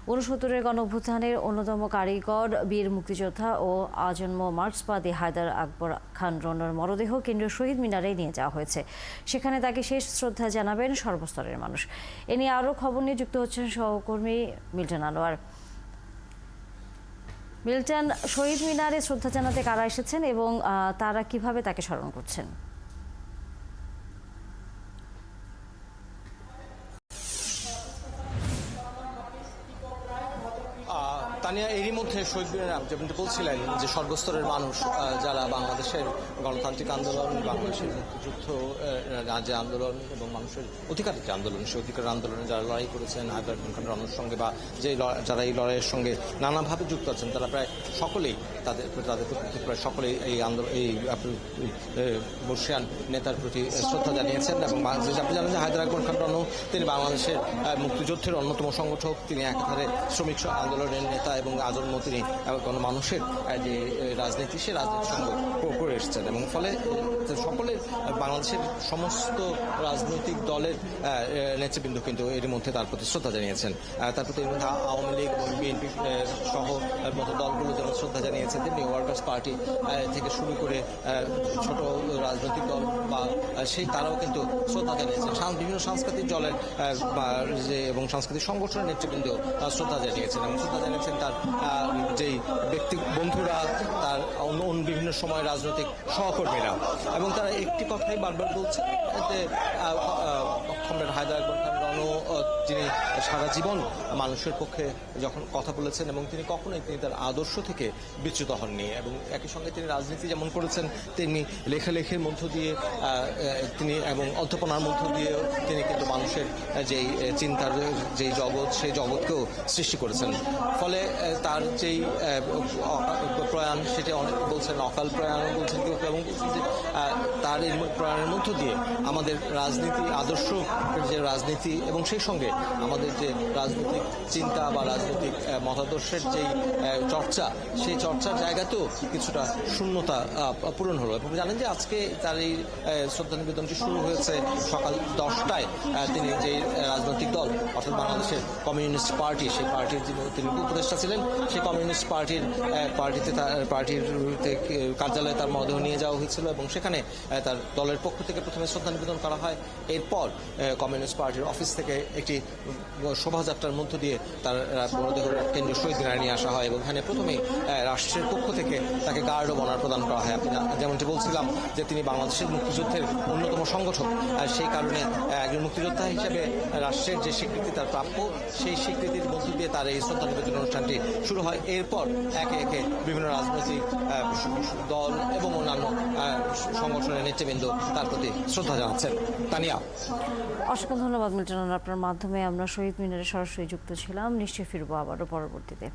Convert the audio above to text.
৬৯-এর গণঅভ্যুত্থানের অন্যতম কারিগর বীর মুক্তিযোদ্ধা ও আজন্ম মার্ক্সবাদী হায়দার আকবর খান রণর মরদেহ কেন্দ্রীয় শহীদ মিনারে নিয়ে যাওয়া হয়েছে। সেখানে তাকে শেষ শ্রদ্ধা জানাবেন সর্বস্তরের মানুষ। এ নিয়ে আরও খবর নিয়ে যুক্ত হচ্ছেন সহকর্মী মিল্টন আনোয়ার। মিল্টন, শহীদ মিনারে শ্রদ্ধা জানাতে কারা এসেছেন এবং তারা কিভাবে তাকে স্মরণ করছেন? তানিয়া, এরই মধ্যে শহীদ মিনারে যেমনটি বলছিলেন যে সর্বস্তরের মানুষ যারা বাংলাদেশের গণতান্ত্রিক আন্দোলন, বাংলাদেশের মুক্তিযুদ্ধ যে আন্দোলন এবং মানুষের অধিকারের যে আন্দোলন, সেই অধিকার আন্দোলনে যারা লড়াই করেছেন হায়দার খান রণর সঙ্গে বা যারা এই লড়াইয়ের সঙ্গে নানাভাবে যুক্ত আছেন, তারা প্রায় সকলেই তাদের প্রায় সকলেই এই আন্দোলন এই বর্ষিয়ান নেতার প্রতি শ্রদ্ধা জানিয়েছেন। এবং আপনি জানেন যে হায়দার আকবর খান রণ তিনি বাংলাদেশের মুক্তিযুদ্ধের অন্যতম সংগঠক, তিনি একাধারে শ্রমিক আন্দোলনের নেতা এবং আজন্ম তিনি মানুষের যে রাজনীতি সে রাজনীতির সঙ্গে করে এসেছেন এবং ফলে সকলের বাংলাদেশের সমস্ত রাজনৈতিক দলের নেতৃবৃন্দ কিন্তু এর মধ্যে তার প্রতি শ্রদ্ধা জানিয়েছেন। তার প্রতি আওয়ামী লীগ এবং বিএনপি সহ মতো দলগুলো যেমন শ্রদ্ধা জানিয়েছেন, তেমনি ওয়ার্কার্স পার্টি থেকে শুরু করে ছোট রাজনৈতিক দল বা তারাও কিন্তু শ্রদ্ধা জানিয়েছেন। বিভিন্ন সাংস্কৃতিক দলের এবং সাংস্কৃতিক সংগঠনের নেতৃবৃন্দ তার শ্রদ্ধা জানিয়েছেন এবং শ্রদ্ধা জানিয়েছেন তার যেই ব্যক্তি বন্ধুরা, তার বিভিন্ন সময় রাজনৈতিক সহকর্মীরা। এবং তারা একটি কথাই বারবার বলছেন যে কমরেড হায়দার আকবর খান রণ যিনি সারা জীবন মানুষের পক্ষে যখন কথা বলেছেন এবং তিনি কখনোই তার আদর্শ থেকে বিচ্যুত হননি এবং একই সঙ্গে তিনি রাজনীতি যেমন করেছেন তেমনি লেখালেখির মধ্য দিয়ে তিনি এবং অধ্যাপনার মধ্য দিয়ে তিনি কিন্তু মানুষের যেই চিন্তার যেই জগৎ, সেই জগৎকেও সৃষ্টি করেছেন। ফলে তার যেই প্রয়াণ, সেটা অনেক বলছেন অকাল প্রয়াণ বলছেন কেউ, এবং বলছেন যে তার এই প্রয়াণের মধ্য দিয়ে আমাদের রাজনীতি আদর্শ যে রাজনীতি এবং সেই সঙ্গে আমাদের যে রাজনৈতিক চিন্তা বা রাজনৈতিক মতাদর্শের যেই চর্চা, সেই চর্চার জায়গাতেও কিছুটা শূন্যতা পূরণ হলো। এবং জানেন যে আজকে তার এই শ্রদ্ধা নিবেদনটি শুরু হয়েছে সকাল 10টায়। তিনি যে রাজনৈতিক দল অর্থাৎ বাংলাদেশের কমিউনিস্ট পার্টি, সেই পার্টির তিনি উপদেষ্টা ছিলেন, সেই কমিউনিস্ট পার্টির কার্যালয়ে তার মরদেহ নিয়ে যাওয়া হয়েছিল এবং সেখানে তার দলের পক্ষ থেকে প্রথমে শ্রদ্ধা নিবেদন করা হয়। এরপর কমিউনিস্ট পার্টির অফিস থেকে একটি শোভাযাত্রার মধ্য দিয়ে তার মরদেহ কেন্দ্রীয় শহীদ মিনারে নিয়ে আসা হয় এবং এখানে প্রথমেই রাষ্ট্রের পক্ষ থেকে তাকে গার্ড অব অনার প্রদান করা হয়। আপনি যেমনটি বলছিলাম যে তিনি বাংলাদেশের মুক্তিযুদ্ধের অন্যতম সংগঠক, সেই কারণে একজন মুক্তিযোদ্ধা হিসেবে রাষ্ট্রের যে স্বীকৃতি তার প্রাপ্য, সেই স্বীকৃতির মধ্য দিয়ে তার এই শ্রদ্ধা নিবেদন অনুষ্ঠানটি শুরু হয়। এরপর একে একে বিভিন্ন রাজনৈতিক দল এবং অন্যান্য সংগঠনের নেতৃবৃন্দ তার প্রতি শ্রদ্ধা জানাচ্ছেন। তানিয়া, অসংখ্য ধন্যবাদ মিল্টন। আপনার মাধ্যমে আমরা শহীদ মিনারে সরাসরি যুক্ত ছিলাম। নিশ্চয়ই ফিরবো আবারও পরবর্তীতে।